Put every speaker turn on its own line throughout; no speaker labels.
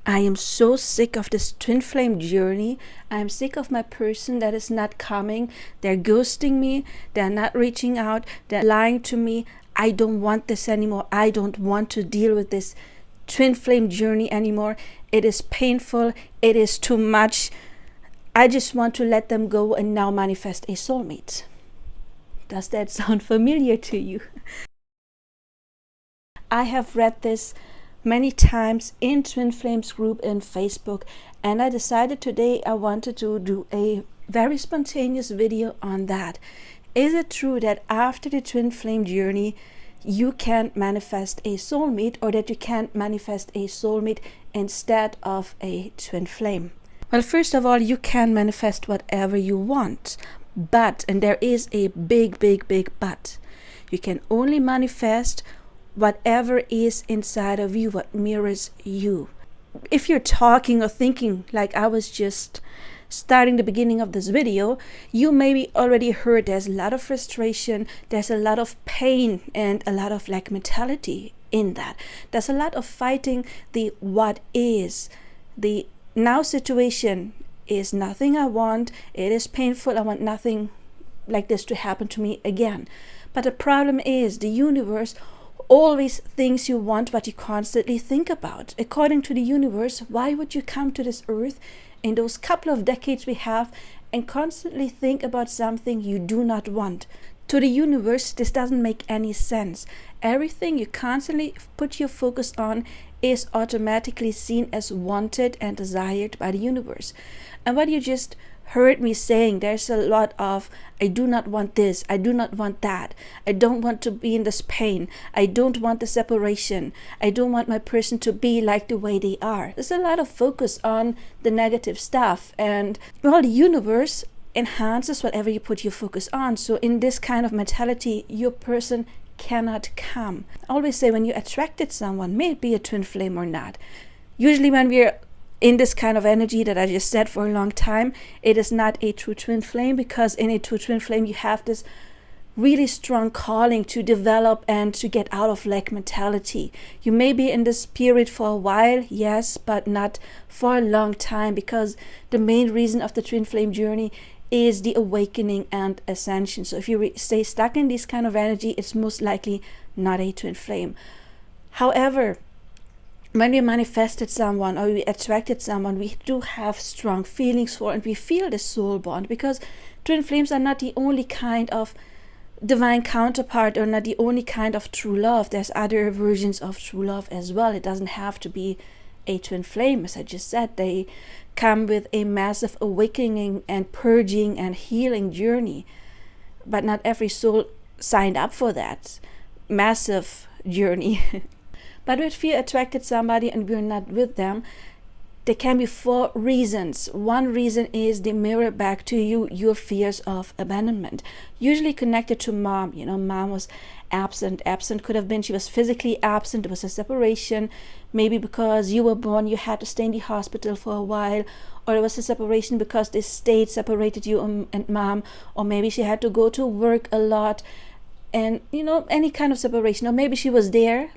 I am so sick of this twin flame journey. I am sick of my person that is not coming. They're ghosting me. They're not reaching out. They're lying to me. I don't want this anymore. I don't want to deal with this twin flame journey anymore. It is painful. It is too much. I just want to let them go and now manifest a soulmate. Does that sound familiar to you? I have read this many times in Twin Flames group in Facebook, and I decided today I wanted to do a very spontaneous video on that. Is it true that after the twin flame journey you can manifest a soulmate, or that you can manifest a soulmate instead of a twin flame? Well, first of all, you can manifest whatever you want, but, and there is a big but, you can only manifest whatever is inside of you, what mirrors you. If you're talking or thinking like I was just starting the beginning of this video, you maybe already heard there's a lot of frustration, there's a lot of pain, and a lot of lack mentality in that. There's a lot of fighting the what is. The now situation is nothing I want, it is painful, I want nothing like this to happen to me again. But the problem is the universe always thinks you want what you constantly think about. According to the universe, why would you come to this earth in those couple of decades we have and constantly think about something you do not want? To the universe, this doesn't make any sense. Everything you constantly put your focus on is automatically seen as wanted and desired by the universe. And what you just heard me saying, there's a lot of I do not want this, I do not want that, I don't want to be in this pain, I don't want the separation, I don't want my person to be like the way they are. There's a lot of focus on the negative stuff, and well, the universe enhances whatever you put your focus on. So in this kind of mentality, your person cannot come. I always say, when you attracted someone, may it be a twin flame or not, usually when we're in this kind of energy that I just said for a long time, it is not a true twin flame, because in a true twin flame you have this really strong calling to develop and to get out of lack mentality. You may be in this period for a while, yes, but not for a long time, because the main reason of the twin flame journey is the awakening and ascension. So if you stay stuck in this kind of energy, it's most likely not a twin flame. However, when we manifested someone or we attracted someone, we do have strong feelings for, and we feel the soul bond, because twin flames are not the only kind of divine counterpart, or not the only kind of true love. There's other versions of true love as well. It doesn't have to be a twin flame. As I just said, they come with a massive awakening and purging and healing journey, but not every soul signed up for that massive journey. But if you attracted somebody and we're not with them, there can be 4 reasons. One reason is they mirror back to you your fears of abandonment, usually connected to mom. You know, mom was absent. Absent could have been she was physically absent. There was a separation, maybe because you were born, you had to stay in the hospital for a while, or it was a separation because the state separated you and mom, or maybe she had to go to work a lot, and you know, any kind of separation. Or maybe she was there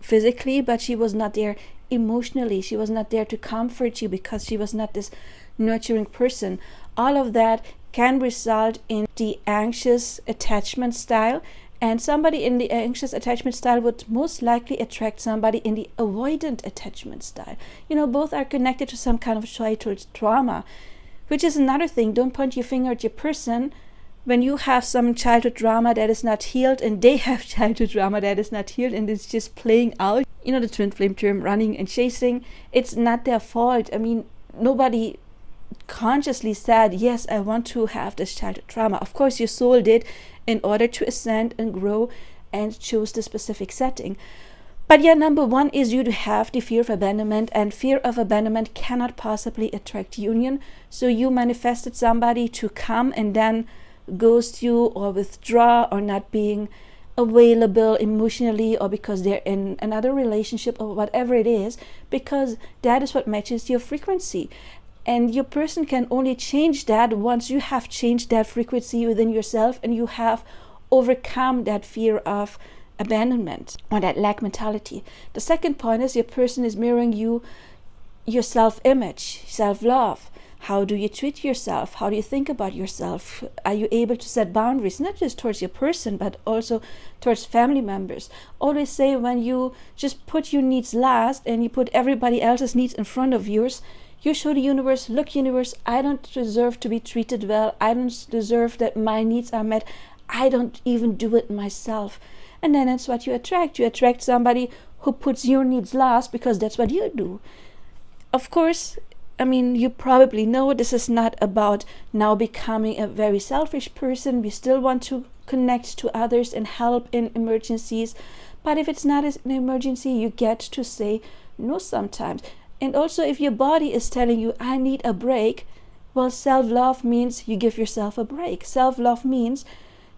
physically, but she was not there emotionally. She was not there to comfort you because she was not this nurturing person. All of that can result in the anxious attachment style, and somebody in the anxious attachment style would most likely attract somebody in the avoidant attachment style. You know, both are connected to some kind of childhood trauma, which is another thing. Don't point your finger at your person. When you have some childhood drama that is not healed, and they have childhood drama that is not healed, and it's just playing out, you know, the twin flame term, running and chasing, it's not their fault. I mean, nobody consciously said, yes, I want to have this childhood trauma. Of course, your soul did in order to ascend and grow and choose the specific setting. But yeah, number 1 is you to have the fear of abandonment, and fear of abandonment cannot possibly attract union. So you manifested somebody to come and then ghost you or withdraw, or not being available emotionally, or because they're in another relationship, or whatever it is, because that is what matches your frequency. And your person can only change that once you have changed that frequency within yourself, and you have overcome that fear of abandonment or that lack mentality. The second point is your person is mirroring you your self-image, self-love. How do you treat yourself? How do you think about yourself? Are you able to set boundaries, not just towards your person, but also towards family members? Always say, when you just put your needs last and you put everybody else's needs in front of yours, you show the universe, look universe, I don't deserve to be treated well. I don't deserve that my needs are met. I don't even do it myself. And then that's what you attract. You attract somebody who puts your needs last, because that's what you do. Of course, I mean, you probably know this is not about now becoming a very selfish person. We still want to connect to others and help in emergencies. But if it's not an emergency, you get to say no sometimes. And also, if your body is telling you, I need a break, well, self-love means you give yourself a break. Self-love means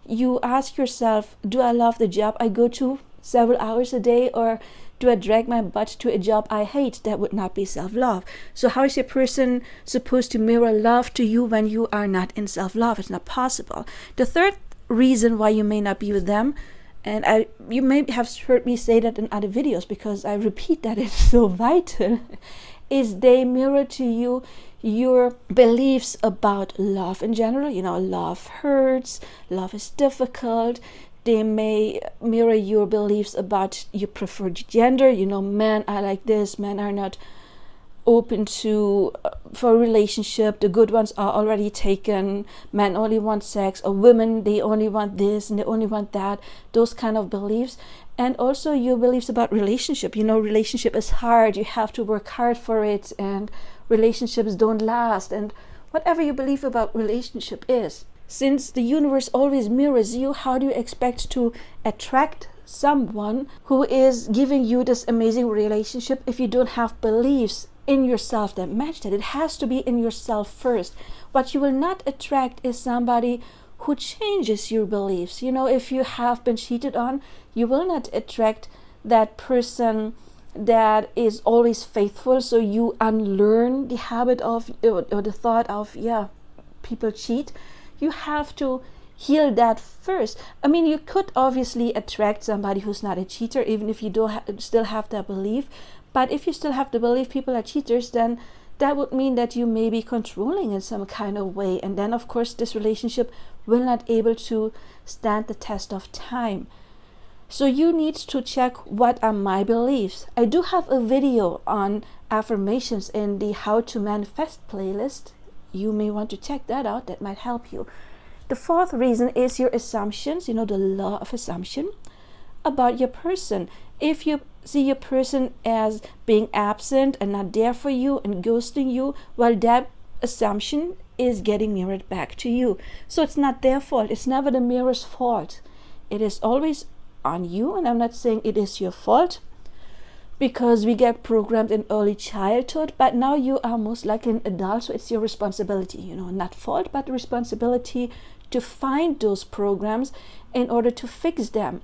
you ask yourself, do I love the job I go to several hours a day, or do I drag my butt to a job I hate? That would not be self-love. So how is your person supposed to mirror love to you when you are not in self-love? It's not possible. The third reason why you may not be with them, and you may have heard me say that in other videos because I repeat that, it's so vital, is they mirror to you your beliefs about love in general. Love hurts, love is difficult. They may mirror your beliefs about your preferred gender. Men are like this, men are not open for a relationship, the good ones are already taken, men only want sex, or women, they only want this and they only want that, those kind of beliefs. And also your beliefs about relationship. Relationship is hard, you have to work hard for it, and relationships don't last, and whatever you believe about relationship is. Since the universe always mirrors you, how do you expect to attract someone who is giving you this amazing relationship if you don't have beliefs in yourself that match that? It has to be in yourself first. What you will not attract is somebody who changes your beliefs. If you have been cheated on, you will not attract that person that is always faithful, so you unlearn the habit of or the thought of people cheat. You have to heal that first. I mean, you could obviously attract somebody who's not a cheater, even if you don't still have that belief. But if you still have the belief people are cheaters, then that would mean that you may be controlling in some kind of way. And then, of course, this relationship will not able to stand the test of time. So you need to check, what are my beliefs? I do have a video on affirmations in the How to Manifest playlist. You may want to check that out. That might help you. The fourth reason is your assumptions, the law of assumption about your person. If you see your person as being absent and not there for you and ghosting you, well, that assumption is getting mirrored back to you. So it's not their fault. It's never the mirror's fault. It is always on you. And I'm not saying it is your fault, because we get programmed in early childhood, but now you are most likely an adult, so it's your responsibility, not fault, but responsibility to find those programs in order to fix them.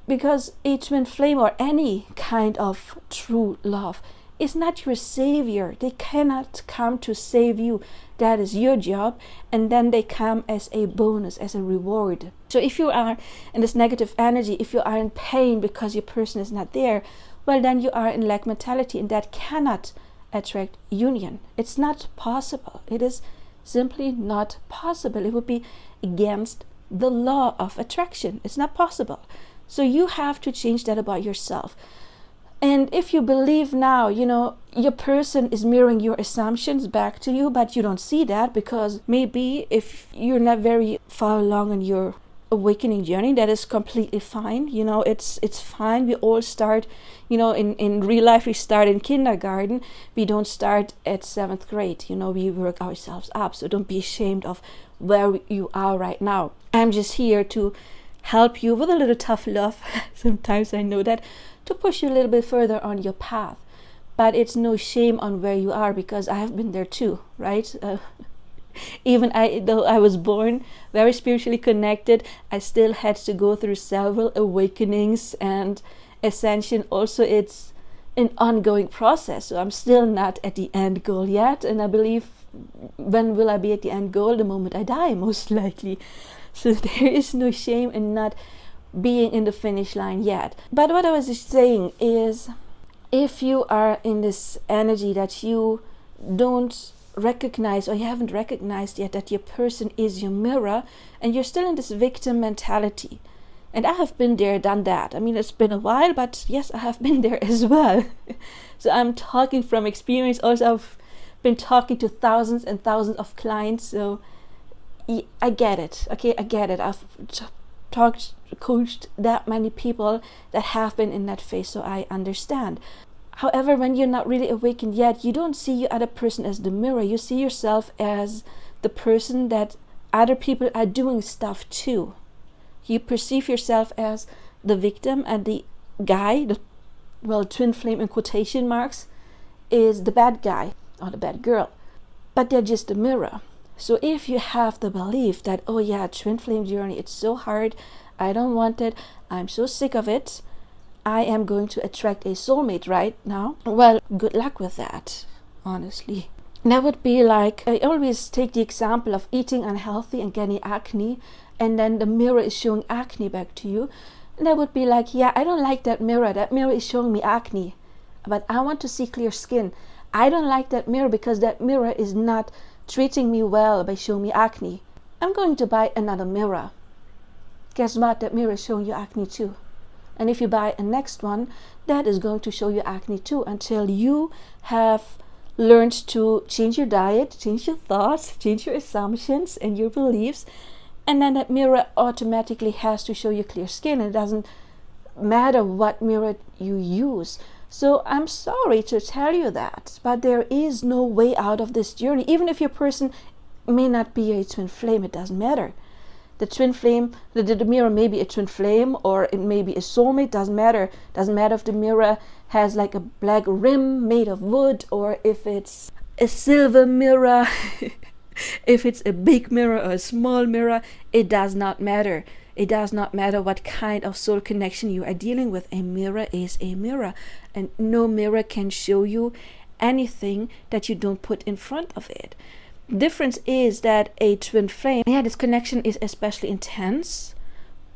Because a twin flame or any kind of true love is not your savior. They cannot come to save you. That is your job, and then they come as a bonus, as a reward. So if you are in this negative energy, if you are in pain because your person is not there, well, then you are in lack mentality, and that cannot attract union. It's not possible. It is simply not possible. It would be against the law of attraction. It's not possible. So you have to change that about yourself. And if you believe now, your person is mirroring your assumptions back to you, but you don't see that because maybe if you're not very far along in your awakening journey, that is completely fine. It's fine. We all start, in real life, we start in kindergarten. We don't start at 7th grade. We work ourselves up. So don't be ashamed of where you are right now. I'm just here to help you with a little tough love. Sometimes I know that, to push you a little bit further on your path. But it's no shame on where you are, because I have been there too, right? Even though I was born very spiritually connected, I still had to go through several awakenings and ascension. Also, it's an ongoing process. So I'm still not at the end goal yet. And I believe, when will I be at the end goal? The moment I die, most likely. So there is no shame in not being in the finish line yet. But what I was just saying is, if you are in this energy that you don't recognize, or you haven't recognized yet, that your person is your mirror, and you're still in this victim mentality. And I have been there, done that. I mean, it's been a while, but yes, I have been there as well. So I'm talking from experience. Also, I've been talking to thousands and thousands of clients, so I get it. Okay, I get it. I've coached that many people that have been in that phase, so I understand. However, when you're not really awakened yet, you don't see your other person as the mirror. You see yourself as the person that other people are doing stuff to. You perceive yourself as the victim, and the guy, twin flame in quotation marks, is the bad guy or the bad girl. But they're just a mirror. So if you have the belief that, oh yeah, twin flame journey, it's so hard, I don't want it, I'm so sick of it, I am going to attract a soulmate right now, well, good luck with that, honestly. That would be like, I always take the example of eating unhealthy and getting acne, and then the mirror is showing acne back to you. And that would be like, yeah, I don't like that mirror is showing me acne, but I want to see clear skin. I don't like that mirror because that mirror is not treating me well by showing me acne. I'm going to buy another mirror. Guess what? That mirror is showing you acne too. And if you buy a next one, that is going to show you acne too, until you have learned to change your diet, change your thoughts, change your assumptions and your beliefs. And then that mirror automatically has to show you clear skin. It doesn't matter what mirror you use. So I'm sorry to tell you that, but there is no way out of this journey. Even if your person may not be a twin flame, it doesn't matter. The twin flame, the mirror may be a twin flame, or it may be a soulmate, doesn't matter. Doesn't matter if the mirror has like a black rim made of wood, or if it's a silver mirror, if it's a big mirror or a small mirror, it does not matter. It does not matter what kind of soul connection you are dealing with. A mirror is a mirror, and no mirror can show you anything that you don't put in front of it. Difference is that a twin flame, this connection is especially intense.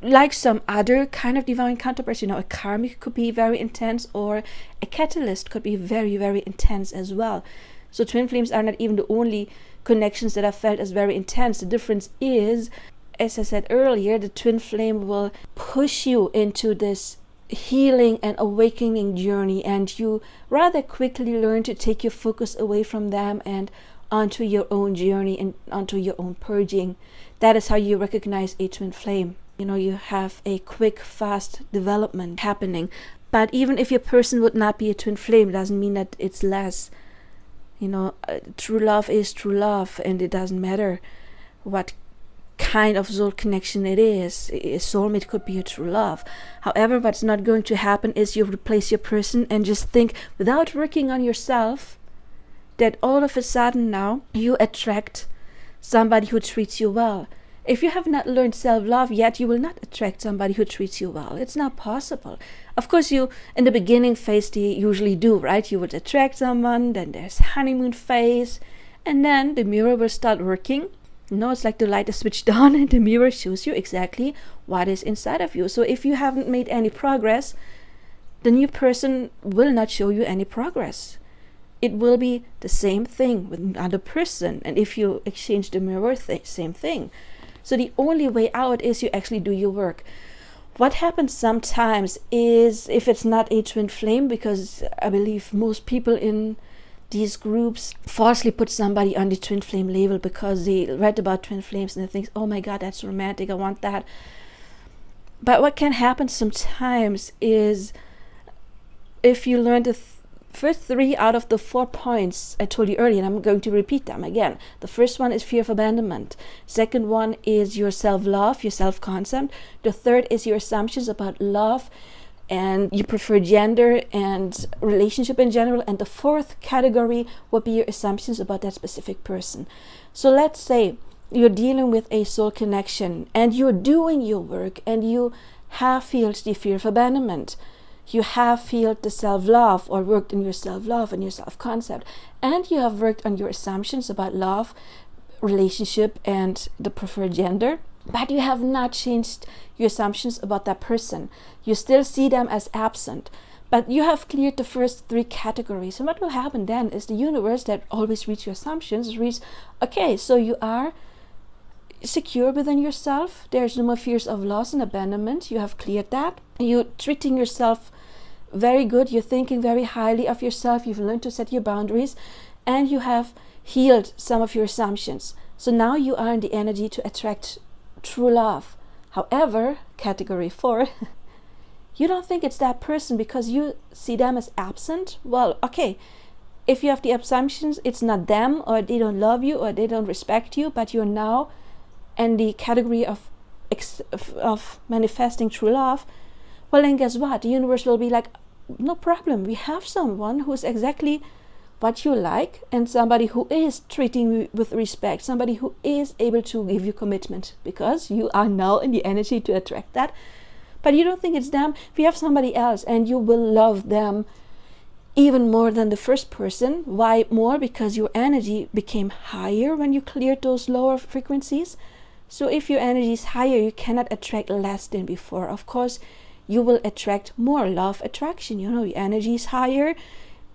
Like some other kind of divine counterparts, a karmic could be very intense, or a catalyst could be very, very intense as well. So twin flames are not even the only connections that are felt as very intense. The difference is, as I said earlier, the twin flame will push you into this healing and awakening journey, and you rather quickly learn to take your focus away from them and onto your own journey and onto your own purging. That is how you recognize a twin flame. You have a quick, fast development happening. But even if your person would not be a twin flame, it doesn't mean that it's less. True love is true love, and it doesn't matter what kind of soul connection it is. A soulmate could be a true love. However, what's not going to happen is you replace your person and just think, without working on yourself, that all of a sudden now you attract somebody who treats you well. If you have not learned self-love yet, you will not attract somebody who treats you well. It's not possible. Of course, you, in the beginning phase, they usually do, right? You would attract someone, then there's honeymoon phase, and then the mirror will start working. It's like the light is switched on and the mirror shows you exactly what is inside of you. So if you haven't made any progress, the new person will not show you any progress. It will be the same thing with another person. And if you exchange the mirror, same thing. So the only way out is you actually do your work. What happens sometimes is, if it's not a twin flame, because I believe most people in these groups falsely put somebody on the twin flame label because they read about twin flames and they think, oh my God, that's romantic, I want that. But what can happen sometimes is, if you learn the first 3 out of the 4 points I told you earlier, and I'm going to repeat them again. The first one is fear of abandonment. Second one is your self-love, your self-concept. The third is your assumptions about love and your preferred gender and relationship in general. And the fourth category would be your assumptions about that specific person. So let's say you're dealing with a soul connection and you're doing your work and you have felt the fear of abandonment. You have felt the self-love, or worked on your self-love and your self-concept, and you have worked on your assumptions about love, relationship, and the preferred gender, but you have not changed your assumptions about that person. You still see them as absent. But you have cleared the first 3 categories. And what will happen then is the universe that always reads your assumptions reads, okay, so you are secure within yourself. There's no more fears of loss and abandonment. You have cleared that. You're treating yourself very good. You're thinking very highly of yourself. You've learned to set your boundaries, and you have healed some of your assumptions. So now you are in the energy to attract true love. However, category 4, you don't think it's that person because you see them as absent. Well, okay, if you have the assumptions, it's not them, or they don't love you, or they don't respect you, but you're now in the category of manifesting true love. Well, then guess what? The universe will be like, no problem. We have someone who's exactly what you like, and somebody who is treating you with respect, somebody who is able to give you commitment, because you are now in the energy to attract that. But you don't think it's them. We have somebody else, and you will love them even more than the first person. Why more? Because your energy became higher when you cleared those lower frequencies. So if your energy is higher, you cannot attract less than before. Of course, you will attract more love attraction. You know, your energy is higher.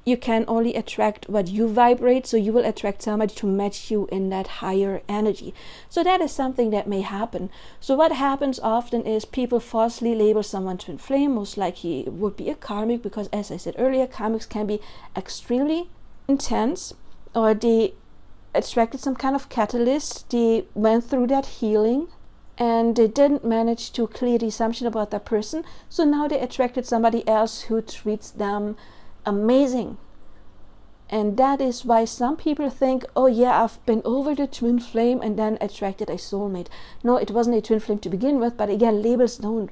You can only attract what you vibrate, so you will attract somebody to match you in that higher energy. So that is something that may happen. So what happens often is people falsely label someone twin flame. Most likely it would be a karmic, because as I said earlier, karmics can be extremely intense, or they attracted some kind of catalyst. They went through that healing and they didn't manage to clear the assumption about that person. So now they attracted somebody else who treats them amazing. And that is why some people think, oh yeah, I've been over the twin flame and then attracted a soulmate. No, it wasn't a twin flame to begin with, but again, labels don't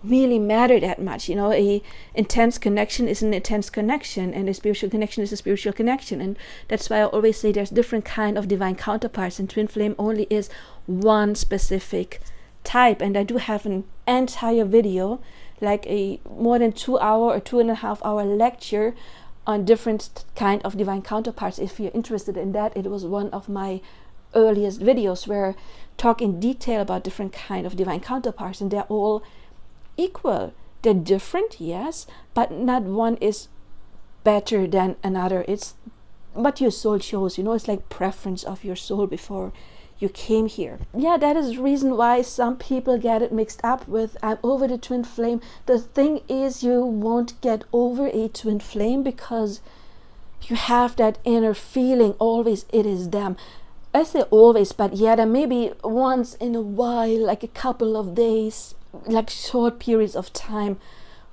really matter that much. You know, a intense connection is an intense connection, and a spiritual connection is a spiritual connection. And that's why I always say there's different kind of divine counterparts, and twin flame only is one specific type. And I do have an entire video, like a more than 2 hour or 2.5 hour lecture on different kind of divine counterparts. If you're interested in that, it was one of my earliest videos where I talk in detail about different kind of divine counterparts, and they're all equal. They're different, yes, but not one is better than another. It's what your soul chose, you know. It's like preference of your soul before you came here. Yeah, that is the reason why some people get it mixed up with I'm over the twin flame. The thing is, you won't get over a twin flame because you have that inner feeling always it is them. I say always, but yeah, there may be once in a while, like a couple of days, like short periods of time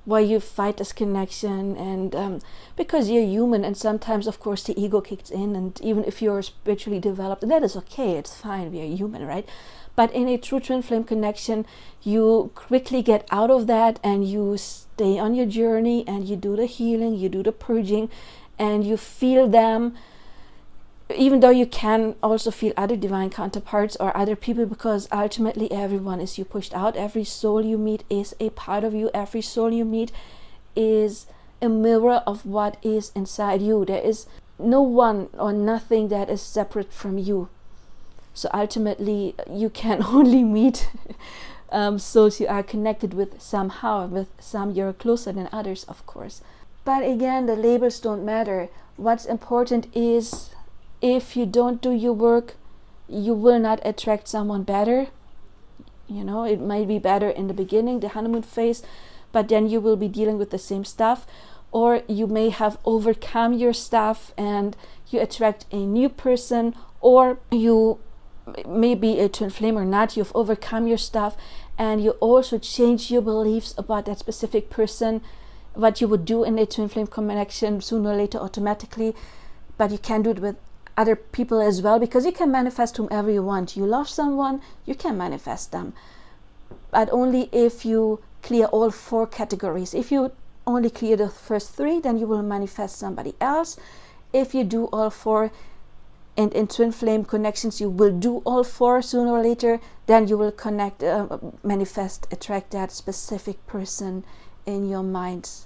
where you fight this connection, and because you're human, and sometimes of course the ego kicks in, and even if you're spiritually developed, that is okay, it's fine, we are human, right? But in a true twin flame connection, you quickly get out of that and you stay on your journey, and you do the healing, you do the purging, and you feel them, even though you can also feel other divine counterparts or other people, because ultimately everyone is you pushed out. Every soul you meet is a part of you. Every soul you meet is a mirror of what is inside you. There is no one or nothing that is separate from you. So ultimately you can only meet souls you are connected with somehow. With some you're closer than others, of course. But again, the labels don't matter. What's important is, if you don't do your work, you will not attract someone better. You know, it might be better in the beginning, the honeymoon phase, but then you will be dealing with the same stuff. Or you may have overcome your stuff and you attract a new person, or you may be a twin flame or not, you've overcome your stuff and you also change your beliefs about that specific person, what you would do in a twin flame connection sooner or later automatically. But you can do it with other people as well, because you can manifest whomever you want. You love someone, you can manifest them, but only if you clear all 4 categories. If you only clear the first 3, then you will manifest somebody else. If you do all 4, and in twin flame connections you will do all 4 sooner or later, then you will connect, manifest, attract that specific person in your minds.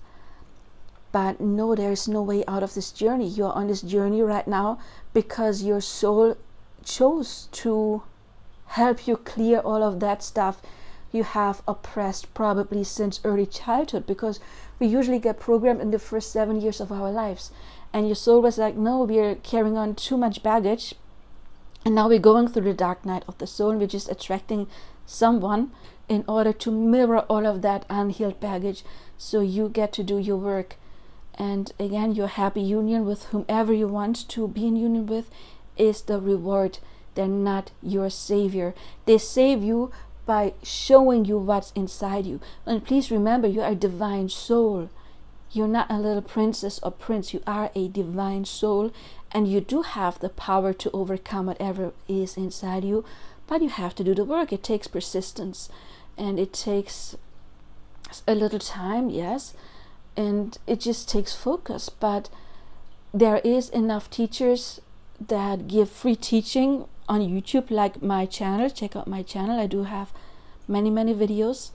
But no, there is no way out of this journey. You are on this journey right now because your soul chose to help you clear all of that stuff. you have oppressed probably since early childhood, because we usually get programmed in the first 7 years of our lives. And your soul was like, no, we're carrying on too much baggage. And now we're going through the dark night of the soul, and we're just attracting someone in order to mirror all of that unhealed baggage. So you get to do your work. And again, your happy union with whomever you want to be in union with is the reward. They're not your savior. They save you by showing you what's inside you. And please remember, you are a divine soul. You're not a little princess or prince. You are a divine soul, and you do have the power to overcome whatever is inside you, but you have to do the work. It takes persistence, and it takes a little time, yes, and it just takes focus. But there is enough teachers that give free teaching on YouTube, like my channel. Check out my channel. I do have many videos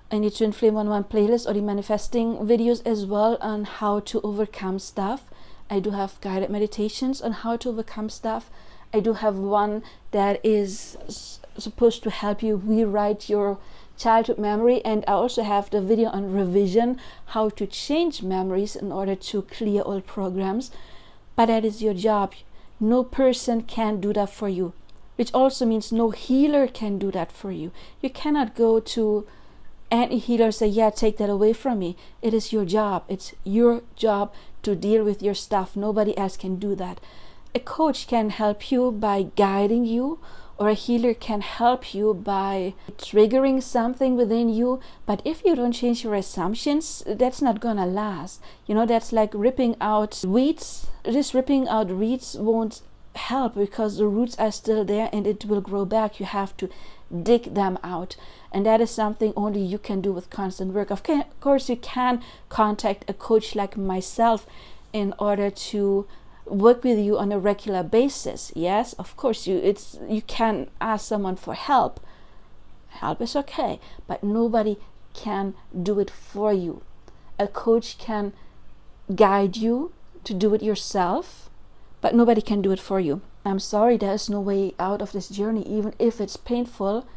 in the Twin Flame 1-1 playlist, or the manifesting videos as well, on how to overcome stuff. I do have guided meditations on how to overcome stuff. I do have one that is supposed to help you rewrite your childhood memory, and I also have the video on revision, how to change memories in order to clear old programs. But that is your job. No person can do that for you, which also means no healer can do that for you. You cannot go to any healer and say, yeah, take that away from me. It is your job. It's your job to deal with your stuff. Nobody else can do that. A coach can help you by guiding you, or a healer can help you by triggering something within you. But if you don't change your assumptions, that's not gonna last. That's like ripping out weeds. Just ripping out weeds won't help, because the roots are still there and it will grow back. You have to dig them out, and that is something only you can do with constant work. Of course, you can contact a coach like myself in order to work with you on a regular basis. Yes, of course, you can ask someone for help. Help is okay, but nobody can do it for you. A coach can guide you to do it yourself, but nobody can do it for you. I'm sorry, there's no way out of this journey. Even if it's painful,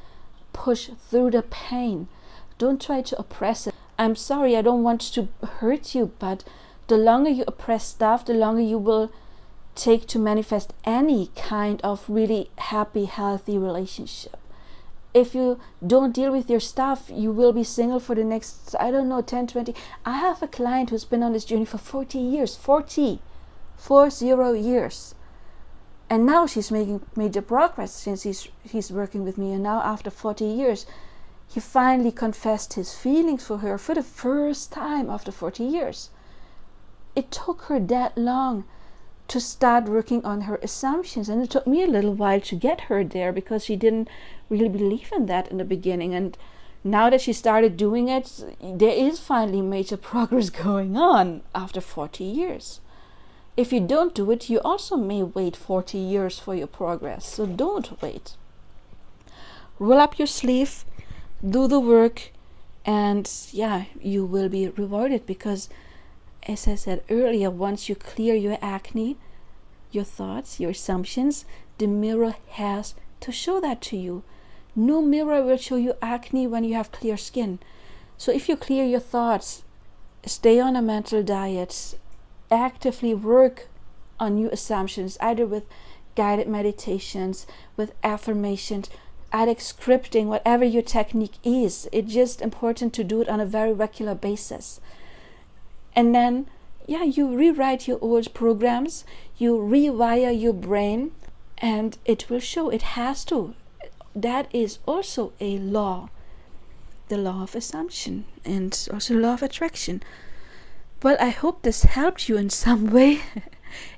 push through the pain. Don't try to oppress it. I'm sorry, I don't want to hurt you, but the longer you oppress stuff, the longer you will take to manifest any kind of really happy, healthy relationship. If you don't deal with your stuff, you will be single for the next, 10, 20. I have a client who's been on this journey for 40 years. 40 years. And now she's making major progress since he's working with me. And now after 40 years, he finally confessed his feelings for her for the first time after 40 years. It took her that long to start working on her assumptions, and it took me a little while to get her there, because she didn't really believe in that in the beginning. And now that she started doing it, there is finally major progress going on after 40 years. If you don't do it, you also may wait 40 years for your progress. So don't wait. Roll up your sleeve, do the work, and you will be rewarded, because as I said earlier, once you clear your acne, your thoughts, your assumptions, the mirror has to show that to you. No mirror will show you acne when you have clear skin. So if you clear your thoughts, stay on a mental diet, actively work on new assumptions, either with guided meditations, with affirmations, either scripting, whatever your technique is. It's just important to do it on a very regular basis. And then, you rewrite your old programs, you rewire your brain, and it will show. It has to. That is also a law. The law of assumption, and also the law of attraction. Well, I hope this helped you in some way.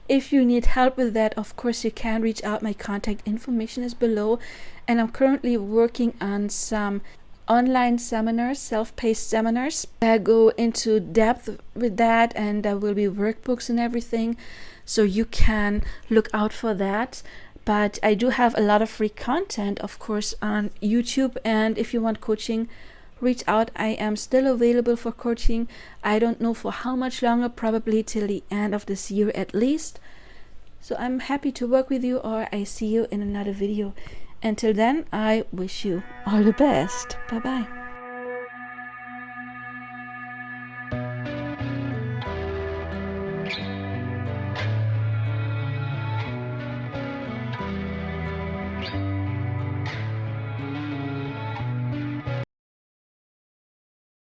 If you need help with that, of course, you can reach out. My contact information is below. And I'm currently working on some online seminars, self-paced seminars. I go into depth with that, and there will be workbooks and everything, so you can look out for that. But I do have a lot of free content, of course, on YouTube, and if you want coaching, reach out. I am still available for coaching. I don't know for how much longer, probably till the end of this year at least. So I'm happy to work with you, or I see you in another video. Until then, I wish you all the best. Bye bye.